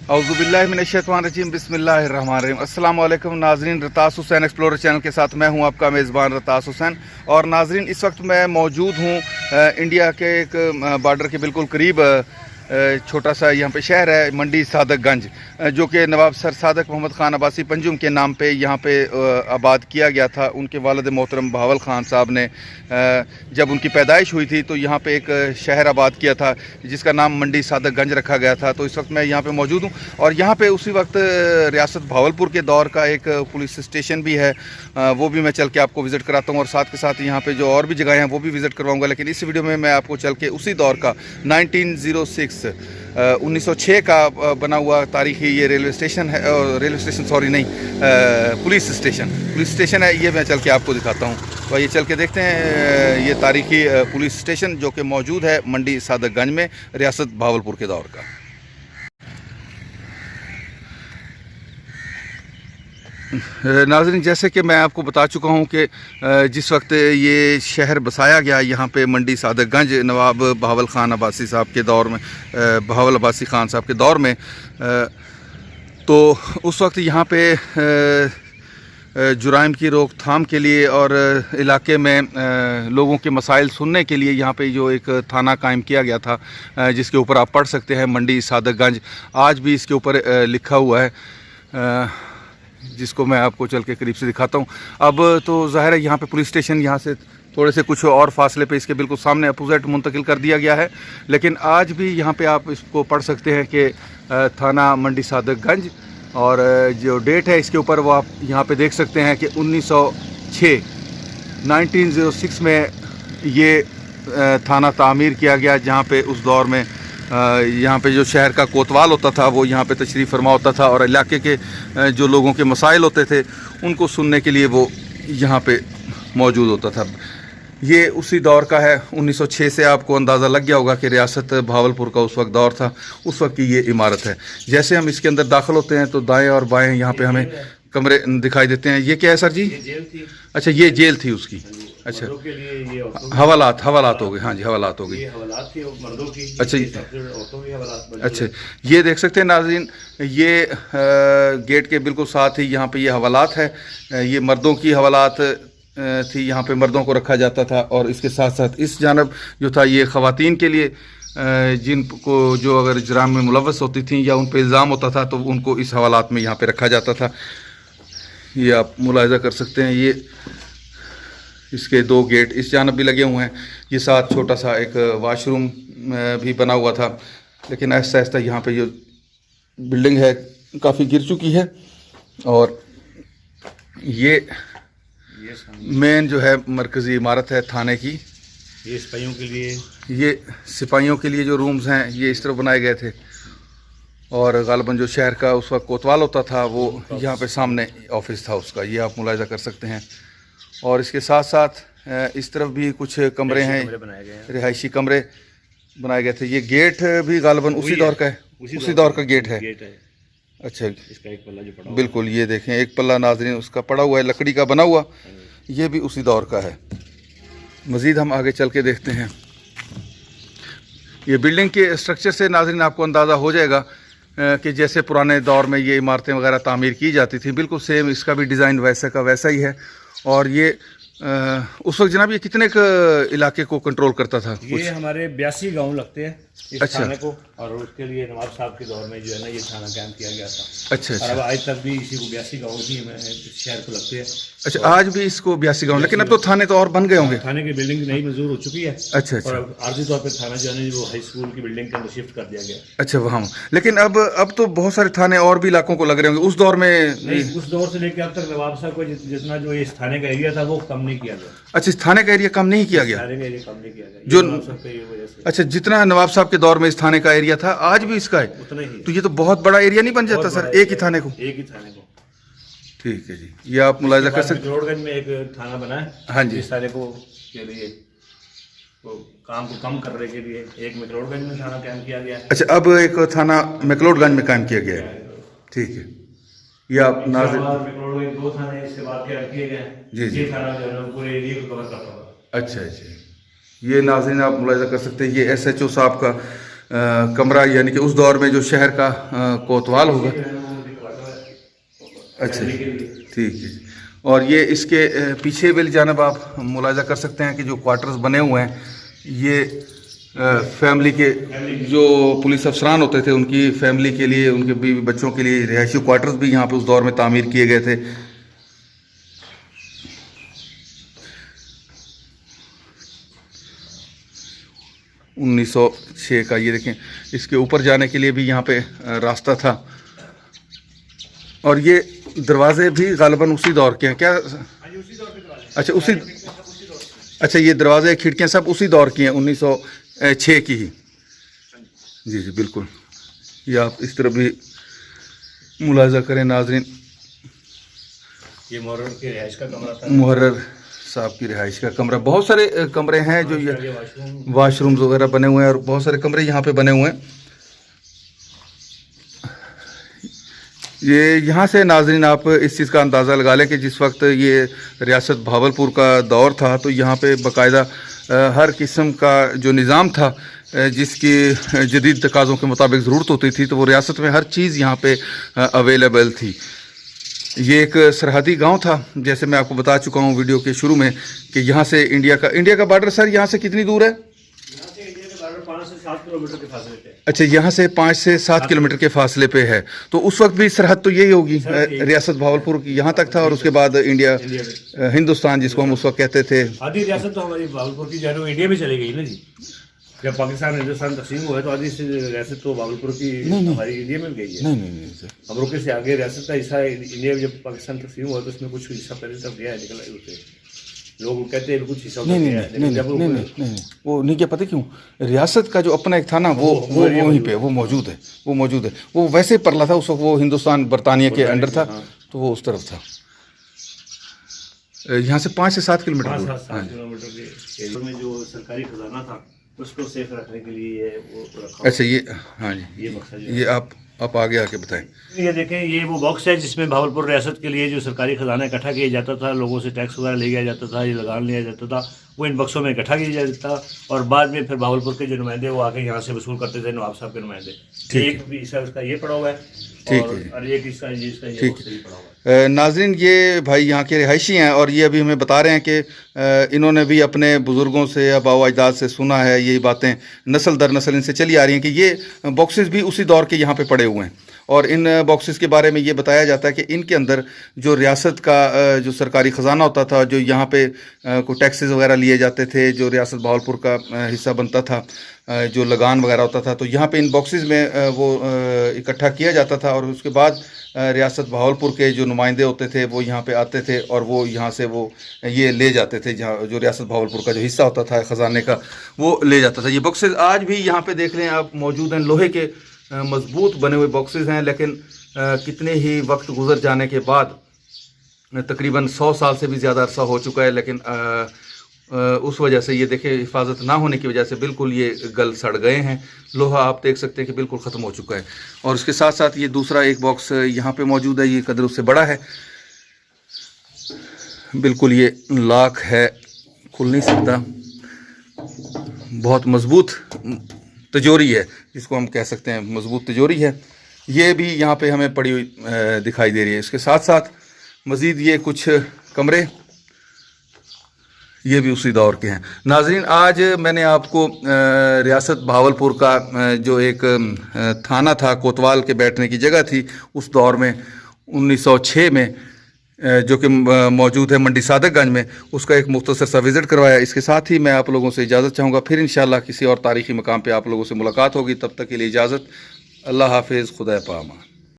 औज़ुबिल्लाहिमिनश्शैतानिर्रजीम बिस्मिल्लाहिर्रहमानिर्रहीम। अस्सलाम वालेकुम नाज़रीन, रतास हुसैन एक्सप्लोरर चैनल के साथ मैं हूं आपका मेज़बान रतास हुसैन। और नाज़रीन, इस वक्त मैं मौजूद हूं इंडिया के एक बॉर्डर के बिल्कुल करीब छोटा सा यहाँ पे शहर है मंडी सादकगंज, जो कि नवाब सर सादक मोहम्मद ख़ान अब्बासी पंजुम के नाम पे यहाँ पे आबाद किया गया था। उनके वालिद मोहतरम बहावल ख़ान साहब ने जब उनकी पैदाइश हुई थी तो यहाँ पे एक शहर आबाद किया था जिसका नाम मंडी सादकगंज रखा गया था। तो इस वक्त मैं यहाँ पे मौजूद हूँ और यहाँ पे उसी वक्त रियासत भावलपुर के दौर का एक पुलिस स्टेशन भी है, वो भी मैं चल के आपको विज़िट कराता हूँ और साथ के साथ यहाँ पे जो और भी जगह हैं वो भी विज़िट करवाऊँगा। लेकिन इस वीडियो में मैं आपको चल के उसी दौर का 1906 का बना हुआ तारीखी ये रेलवे स्टेशन है, रेलवे स्टेशन सॉरी नहीं, पुलिस स्टेशन है, ये मैं चल के आपको दिखाता हूँ। तो ये चल के देखते हैं ये तारीखी पुलिस स्टेशन जो कि मौजूद है मंडी सादकगंज में, रियासत भावलपुर के दौर का। नाज़रीन, जैसे कि मैं आपको बता चुका हूं कि जिस वक्त ये शहर बसाया गया यहाँ पे मंडी सादकगंज नवाब बहावल ख़ान अब्बासी साहब के दौर में, बहावल अब्बासी ख़ान साहब के दौर में, तो उस वक्त यहाँ पे जुराइम की रोकथाम के लिए और इलाके में लोगों के मसाइल सुनने के लिए यहाँ पे जो एक थाना कायम किया गया था, जिसके ऊपर आप पढ़ सकते हैं मंडी सादकगंज, आज भी इसके ऊपर लिखा हुआ है, जिसको मैं आपको चल के करीब से दिखाता हूँ। अब तो ज़ाहिर है यहाँ पे पुलिस स्टेशन यहाँ से थोड़े से कुछ और फासले पे इसके बिल्कुल सामने अपोजिट मुंतकिल कर दिया गया है, लेकिन आज भी यहाँ पे आप इसको पढ़ सकते हैं कि थाना मंडी सादकगंज, और जो डेट है इसके ऊपर वो आप यहाँ पे देख सकते हैं कि 1906 में ये थाना तामीर किया गया, जहाँ पे उस दौर में यहाँ पे जो शहर का कोतवाल होता था वो यहाँ पे तशरीफ़ फरमा होता था और इलाके के जो लोगों के मसाइल होते थे उनको सुनने के लिए वो यहाँ पे मौजूद होता था। ये उसी दौर का है। 1906 से आपको अंदाज़ा लग गया होगा कि रियासत भावलपुर का उस वक्त दौर था, उस वक्त की ये इमारत है। जैसे हम इसके अंदर दाखिल होते हैं तो दाएँ और बाएँ यहाँ पर हमें कमरे दिखाई देते हैं। ये क्या है सर जी? जेल थी। अच्छा, ये जेल थी उसकी। अच्छा, के लिए ये हवालात हो गए। हाँ जी, हवालात हो गई। हवालात थी मर्दों की। अच्छा, औरतों की हवालात। अच्छा, ये देख सकते हैं नाज़रीन, ये गेट के बिल्कुल साथ ही यहाँ पे ये हवालात है। ये मर्दों की हवालात थी, यहाँ पे मर्दों को रखा जाता था, और इसके साथ साथ इस जानब जो था ये ख़वातीन के लिए, जिनको जो अगर जुराम में मुलव्वस होती थी या उन पर इल्ज़ाम होता था तो उनको इस हवालात में यहाँ पे रखा जाता था। ये आप मुलाहिज़ा कर सकते हैं। ये इसके दो गेट इस जानब भी लगे हुए हैं। ये साथ छोटा सा एक वाशरूम भी बना हुआ था, लेकिन आहिस्ता आहिस्ता यहाँ पे जो बिल्डिंग है काफ़ी गिर चुकी है। और ये मेन जो है मरकज़ी इमारत है थाने की। ये सिपाहियों के लिए जो रूम्स हैं ये इस तरह बनाए गए थे, और ग़ालिबन जो शहर का उस वक्त कोतवाल होता था वो यहाँ पे सामने ऑफिस था उसका, ये आप मुलाहिज़ा कर सकते हैं। और इसके साथ साथ इस तरफ भी कुछ कमरे हैं, रिहायशी कमरे बनाए गए थे। ये गेट भी ग़ालिबन उसी दौर का है, उसी दौर का गेट है। अच्छा, इसका एक पल्ला जो पड़ा बिल्कुल, ये देखें एक पल्ला नाज़रीन उसका पड़ा हुआ है, लकड़ी का बना हुआ, ये भी उसी दौर का है। मज़ीद हम आगे चल के देखते हैं। ये बिल्डिंग के स्ट्रक्चर से नाज़रीन आपको अंदाज़ा हो जाएगा कि जैसे पुराने दौर में ये इमारतें वगैरह तामीर की जाती थी, बिल्कुल सेम इसका भी डिज़ाइन वैसा का वैसा ही है। और ये उस वक्त जनाब ये कितने इलाके को कंट्रोल करता था? ये हमारे 82 गांव लगते हैं इस अच्छा। थाने को, और उसके लिए नवाब साहब के दौर में जो है ना ये थाना कायम किया गया था। अच्छा, और अब आज तक भी इसी को 82 गाँव ही शहर को लगते हैं। अच्छा, आज भी इसको 82 गाँव, लेकिन अब तो थाने तो और बन गए होंगे। थाने की बिल्डिंग नई मंजूर हो चुकी है। अच्छा, और अब आर्जी तौर पर थाना जो है वो हाई स्कूल की बिल्डिंग के अंदर शिफ्ट कर दिया गया। अच्छा, वहाँ, लेकिन अब तो बहुत सारे थाने और भी इलाकों को लग रहे होंगे। उस दौर में नहीं, उस दौर से लेकर अब तक नवाब साहब को जितना जो इस थाने का एरिया था वो कम नहीं किया गया। अच्छा, इस थाने का एरिया कम नहीं किया गया? थाने का एरिया कम नहीं किया गया जो नवाब साहब की वजह से। अच्छा, जितना नवाब साहब के दौर में इस थाने का एरिया था आज भी इसका है उतना ही। तो ये तो बहुत बड़ा एरिया नहीं बन जाता सर एक ही थाने को? एक ही थाने को। ठीक है जी, ये आप मुलाहिज़ा कर सकते हैं। मैक्लोडगंज में एक थाना बना है। हाँ जी, इस थाने को के लिए तो काम को कम करने के लिए एक मैक्लोडगंज में थाना कायम किया गया है। अच्छा, अब एक थाना मैक्लोडगंज में कायम किया गया है। ठीक है, ये आप नाज़रीन, मैक्लोडगंज 2 थाने इसके बाद कायम किए गए हैं। जी जी। ये थाना जो है पूरे एरिया को कवर करता है। अच्छा, ये नाज़रीन आप मुलाहिज़ा कर सकते हैं। ये SHO साहब का कमरा, यानी कि उस दौर में जो शहर का कोतवाल होगा। अच्छा, ठीक है। और ये इसके पीछे वाली जानब आप मुलाजा कर सकते हैं कि जो क्वार्टर्स बने हुए हैं, ये फैमिली के जो पुलिस अफसरान होते थे उनकी फैमिली के लिए, उनके बीवी बच्चों के लिए रिहायशी क्वार्टर्स भी यहाँ पे उस दौर में तामीर किए गए थे। उन्नीस 1906 का ये देखें, इसके ऊपर जाने के लिए भी यहाँ पे रास्ता था। और ये दरवाजे भी गालिबन उसी दौर के हैं क्या? अच्छा, अच्छा, ये दरवाजे खिड़कियाँ सब उसी दौर की हैं, 1906 की ही। जी जी बिल्कुल। ये आप इस तरफ भी मुलाजा करें नाजरीन, ये मुहर्रर की रिहाइश का कमरा था। मुहर्रर साहब की रिहाइश का कमरा। बहुत सारे कमरे हैं जो ये वाशरूम्स वगैरह बने हुए हैं और बहुत सारे कमरे यहाँ पे बने हुए हैं। ये यहाँ से नाजरीन आप इस चीज़ का अंदाज़ा लगा लें कि जिस वक्त ये रियासत भावलपुर का दौर था तो यहाँ पे बाकायदा हर किस्म का जो निज़ाम था जिसकी जदीद तकाज़ों के मुताबिक ज़रूरत होती थी, तो वो रियासत में हर चीज़ यहाँ पे अवेलेबल थी। ये एक सरहदी गांव था, जैसे मैं आपको बता चुका हूँ वीडियो के शुरू में कि यहाँ से इंडिया का बॉर्डर सर यहाँ से कितनी दूर है? यहाँ से इंडिया के बॉर्डर 5 से 7 किलोमीटर के फासले पे। अच्छा, यहाँ से 5 से 7 किलोमीटर के फासले पे है। तो उस वक्त भी सरहद तो यही होगी, रियासत भावलपुर की यहाँ तक था और उसके बाद इंडिया हिंदुस्तान जिसको हम उस वक्त कहते थे। आधी रियासत तो हमारी भावलपुर की जो है इंडिया में चली गई ना जी। जब पाकिस्तान हिंदुस्तान तकसीम हुआ तो आधी रियासत तो भावलपुर की हमारी इंडिया में गई है। नहीं सर, हम रुके से आगे रियासत का हिस्सा इंडिया में जब पाकिस्तान तकसीम हुआ तो उसमें कुछ हिस्सा पहले तक गया है, निकला उसे लोग कहते हैं कुछ हिस्सा नहीं, वो नहीं क्या पता क्यों, रियासत का जो अपना एक था ना वो वहीं पे वो मौजूद है। वो वैसे परला था उस वक्त, वो हिंदुस्तान बरतानिया के अंडर था, तो वो उस तरफ था। यहाँ से 5 से 7 किलोमीटर दूर। 7 किलोमीटर के एरिया में जो सरकारी खजाना था उसको सेफ रखने के लिए वो रखा। अच्छा, ये हाँ जी, ये मकसद ये आप आगे आके बताएं। ये देखें, ये वो बॉक्स है जिसमें भावलपुर रियासत के लिए जो सरकारी खजाना इकट्ठा किया जाता था, लोगों से टैक्स वगैरह ले गया जाता था, ये लगान लिया जाता था, वो इन बक्सों में इकट्ठा किया जाता था और बाद में फिर भावलपुर के जो नुमाइंदे वो आके यहाँ से वसूल करते थे, नवाब साहब के नुमाइंदे। एक हिस्सा उसका ये पड़ा हुआ है और एक हिस्सा इसका ये पड़ा हुआ है। नाजरीन, ये भाई यहाँ के रिहायशी हैं और ये अभी हमें बता रहे हैं कि इन्होंने भी अपने बुज़ुर्गों से, आबाओ अजदाद से सुना है, यही बातें नस्ल दर नस्ल इनसे चली आ रही हैं कि ये बॉक्सेस भी उसी दौर के यहाँ पे पड़े हुए हैं। और इन बॉक्सेस के बारे में ये बताया जाता है कि इनके अंदर जो रियासत का जो सरकारी ख़जाना होता था, जो यहाँ पे को टैक्सेस वगैरह लिए जाते थे, जो रियासत भावलपुर का हिस्सा बनता था, जो लगान वगैरह होता था, तो यहाँ पे इन बॉक्सेस में वो इकट्ठा किया जाता था और उसके बाद रियासत भावलपुर के जो नुमाइंदे होते थे वो यहाँ पे आते थे और वो यहाँ से वो ये ले जाते थे, जहाँ जो रियासत भावलपुर का जो हिस्सा होता था ख़जाने का वो ले जाता था। ये बॉक्सेस आज भी यहाँ पे देख लें आप मौजूद हैं, लोहे के मजबूत बने हुए बॉक्सेस हैं, लेकिन कितने ही वक्त गुजर जाने के बाद, तकरीबन 100 साल से भी ज़्यादा अरसा हो चुका है, लेकिन उस वजह से ये देखें हिफाजत ना होने की वजह से बिल्कुल ये गल सड़ गए हैं। लोहा आप देख सकते हैं कि बिल्कुल ख़त्म हो चुका है। और उसके साथ साथ ये दूसरा एक बॉक्स यहाँ पे मौजूद है, ये कदर उससे बड़ा है, बिल्कुल ये लॉक है, खुल नहीं सकता, बहुत मजबूत तिजोरी है जिसको हम कह सकते हैं, मजबूत तिजोरी है। ये भी यहाँ पे हमें पड़ी हुई दिखाई दे रही है। इसके साथ साथ मज़ीद ये कुछ कमरे ये भी उसी दौर के हैं। नाजरीन, आज मैंने आपको रियासत भावलपुर का जो एक थाना था, कोतवाल के बैठने की जगह थी उस दौर में 1906 में, जो कि मौजूद है मंडी सादकगंज में, उसका एक मुख्तसर सा विज़िट करवाया। इसके साथ ही मैं आप लोगों से इजाज़त चाहूँगा, फिर इंशाअल्लाह किसी और तारीख़ी मकाम पे आप लोगों से मुलाकात होगी। तब तक के लिए इजाज़त, अल्लाह हाफिज़, खुदा पामा।